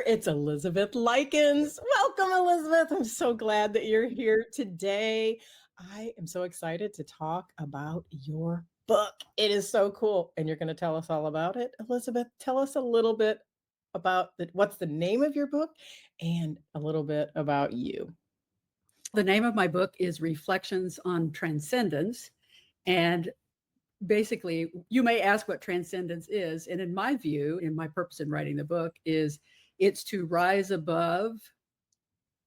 It's Elizabeth Lykins. Welcome, Elizabeth. I'm so glad that you're here today. I am so excited to talk about your book. It is so cool. And you're going to tell us all about it. Elizabeth, tell us a little bit about what's the name of your book and a little bit about you. The name of my book is Reflections on Transcendence. And basically, you may ask what transcendence is. And in my view, in my purpose in writing the book, is it's to rise above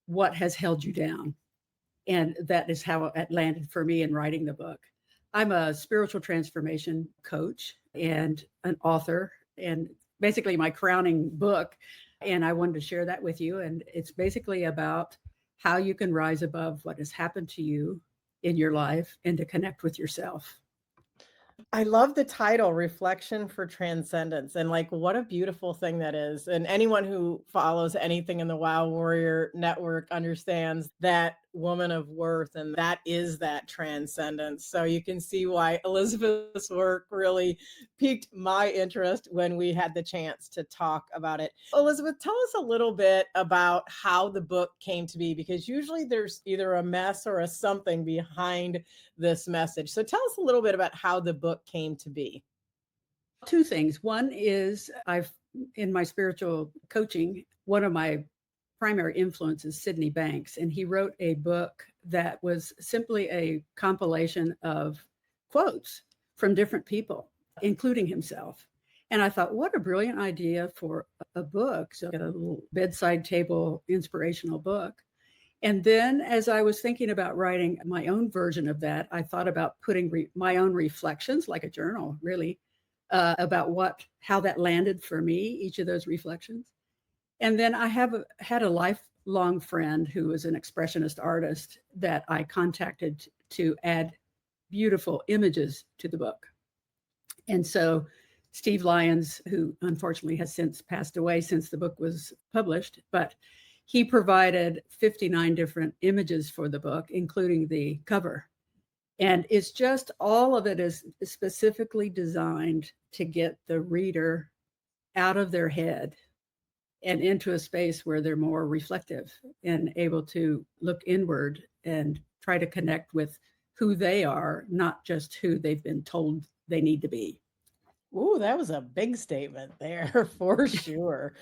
what has held you down. And that is how it landed for me in writing the book. I'm a spiritual transformation coach and an author, and basically my crowning book. And I wanted to share that with you. And it's basically about how you can rise above what has happened to you in your life and to connect with yourself. I love the title, Reflection for Transcendence. And like, what a beautiful thing that is. And anyone who follows anything in the Wow Warrior Network understands that woman of worth, and that is that transcendence. So you can see why Elizabeth's work really piqued my interest when we had the chance to talk about it. Elizabeth, tell us a little bit about how the book came to be, because usually there's either a mess or a something behind this message. So tell us a little bit about how the book came to be. Two things. One is in my spiritual coaching, one of my primary influences, Sydney Banks, and he wrote a book that was simply a compilation of quotes from different people, including himself. And I thought, what a brilliant idea for a book. So a little bedside table inspirational book. And then as I was thinking about writing my own version of that, I thought about putting my own reflections, like a journal, really, about how that landed for me, each of those reflections. And then I had a lifelong friend who was an expressionist artist that I contacted to add beautiful images to the book. And so Steve Lyons, who unfortunately has since passed away since the book was published, but he provided 59 different images for the book, including the cover. And it's just all of it is specifically designed to get the reader out of their head and into a space where they're more reflective and able to look inward and try to connect with who they are, not just who they've been told they need to be. Ooh, that was a big statement there for sure.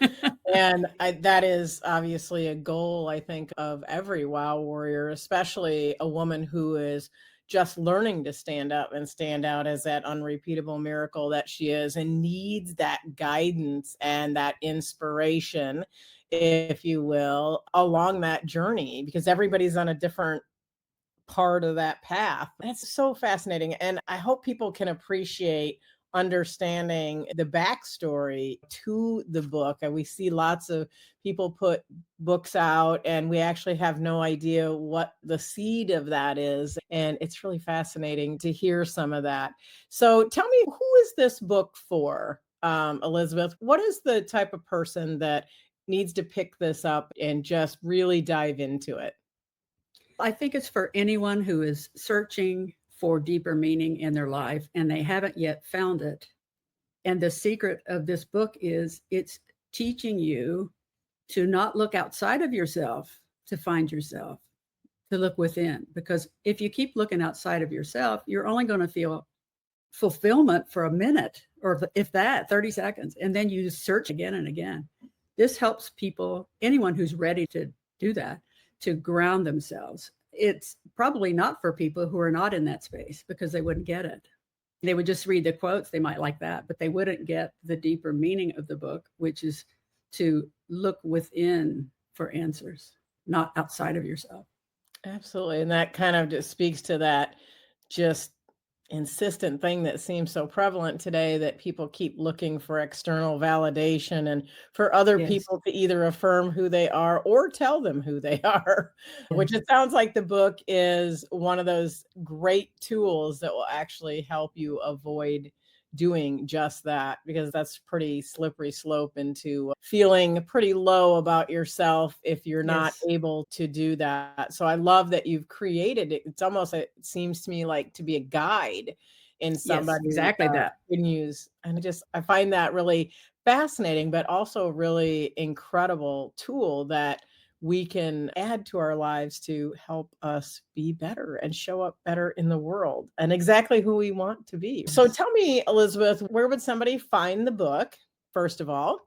And that is obviously a goal, I think, of every Wow Warrior, especially a woman who is just learning to stand up and stand out as that unrepeatable miracle that she is, and needs that guidance and that inspiration, if you will, along that journey, because everybody's on a different part of that path. That's so fascinating. And I hope people can appreciate understanding the backstory to the book. And we see lots of people put books out, and we actually have no idea what the seed of that is. And it's really fascinating to hear some of that. So tell me, who is this book for, Elizabeth? What is the type of person that needs to pick this up and just really dive into it? I think it's for anyone who is searching for deeper meaning in their life and they haven't yet found it. And the secret of this book is it's teaching you to not look outside of yourself to find yourself, to look within. Because if you keep looking outside of yourself, you're only going to feel fulfillment for a minute, or if that, 30 seconds. And then you search again and again. This helps people, anyone who's ready to do that, to ground themselves. It's probably not for people who are not in that space, because they wouldn't get it. They would just read the quotes. They might like that, but they wouldn't get the deeper meaning of the book, which is to look within for answers, not outside of yourself. Absolutely. And that kind of just speaks to that just insistent thing that seems so prevalent today, that people keep looking for external validation and for other Yes. people to either affirm who they are or tell them who they are, which Yes. it sounds like the book is one of those great tools that will actually help you avoid doing just that, because that's pretty slippery slope into feeling pretty low about yourself if you're not Yes. able to do that. So I love that you've created it. It's almost, it seems to me like, to be a guide in Yes. somebody Exactly that. can use. And I find that really fascinating, but also a really incredible tool that we can add to our lives to help us be better and show up better in the world and exactly who we want to be. So Yes. tell me, Elizabeth, where would somebody find the book, first of all?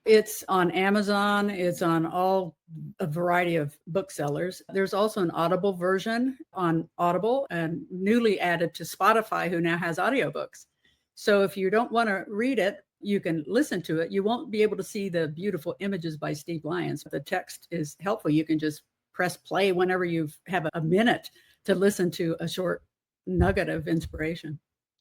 It's on Amazon. It's on a variety of booksellers. There's also an Audible version on Audible and newly added to Spotify, who now has audiobooks. So if you don't want to read it, you can listen to it. You won't be able to see the beautiful images by Steve Lyons. The text is helpful. You can just press play whenever you have a minute to listen to a short nugget of inspiration.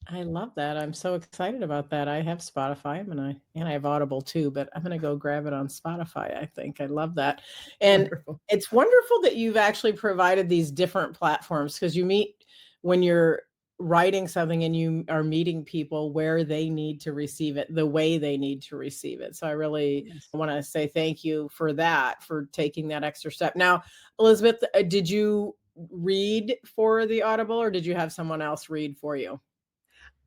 I love that. I'm so excited about that. I have Spotify and I have Audible too, but I'm gonna go grab it on Spotify, I think. I love that. And Wonderful. it's wonderful that you've actually provided these different platforms because you meet when you're writing something and you are meeting people where they need to receive it, the way they need to receive it. So I really Yes. want to say thank you for that, for taking that extra step. Now, Elizabeth, did you read for the Audible or did you have someone else read for you?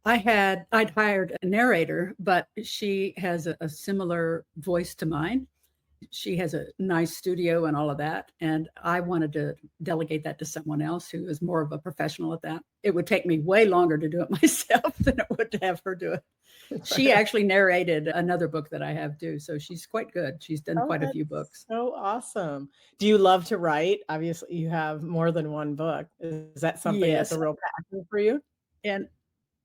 I'd hired a narrator, but she has a similar voice to mine. She has a nice studio and all of that. And I wanted to delegate that to someone else who is more of a professional at that. It would take me way longer to do it myself than it would to have her do it. She actually narrated another book that I have too. So she's quite good. She's done Oh, quite a few that's books. so awesome. Do you love to write? Obviously, you have more than one book. Is that something that's a Yes. real passion for you? And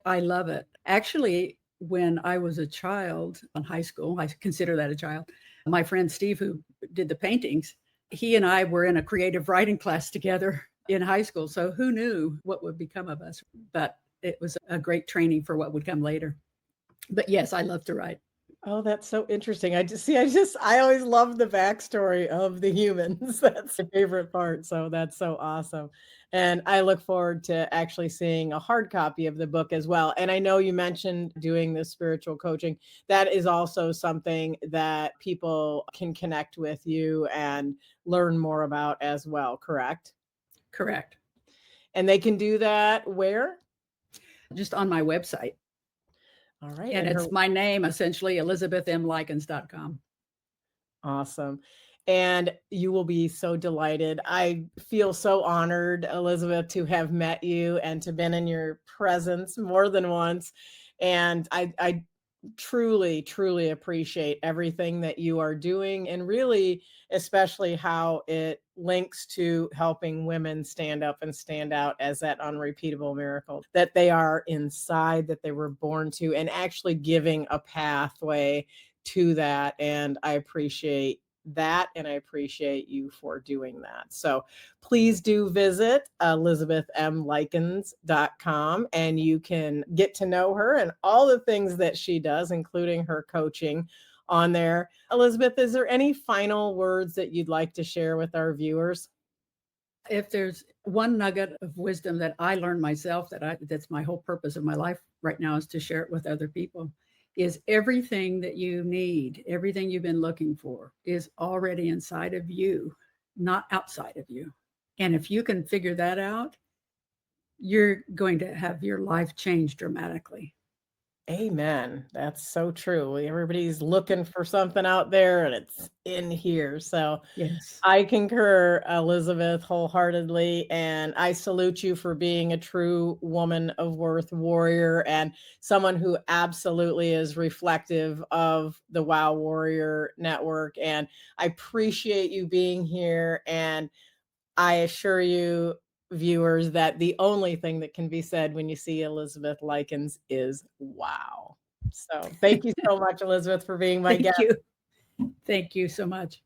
I love it. Actually, when I was a child in high school, I consider that a child, my friend Steve, who did the paintings, he and I were in a creative writing class together in high school. So who knew what would become of us? But it was a great training for what would come later. But yes, I love to write. Oh, that's so interesting. I always love the backstory of the humans. That's my favorite part. So that's so awesome. And I look forward to actually seeing a hard copy of the book as well. And I know you mentioned doing the spiritual coaching. That is also something that people can connect with you and learn more about as well, correct? Correct. And they can do that where? Just on my website. All right. And And her it's my name, essentially, ElizabethMLykins.com. Awesome. And you will be so delighted. I feel so honored, Elizabeth, to have met you and to been in your presence more than once. And I truly, truly appreciate everything that you are doing and really, especially how it links to helping women stand up and stand out as that unrepeatable miracle that they are inside, that they were born to, and actually giving a pathway to that. And I appreciate that. And I appreciate you for doing that. So please do visit elizabethmlykins.com and you can get to know her and all the things that she does, including her coaching on there. Elizabeth, is there any final words that you'd like to share with our viewers? If there's one nugget of wisdom that I learned myself, that's my whole purpose of my life right now, is to share it with other people, is everything that you need, everything you've been looking for is already inside of you, not outside of you. And if you can figure that out, you're going to have your life change dramatically. Amen. That's so true. Everybody's looking for something out there and it's in here. So Yes. I concur, Elizabeth, wholeheartedly, and I salute you for being a true woman of worth warrior and someone who absolutely is reflective of the Wow Warrior Network. And I appreciate you being here. And I assure you, viewers, that the only thing that can be said when you see Elizabeth Lykins is wow. So thank you so much, Elizabeth, for being my Thank guest. you. Thank you so much.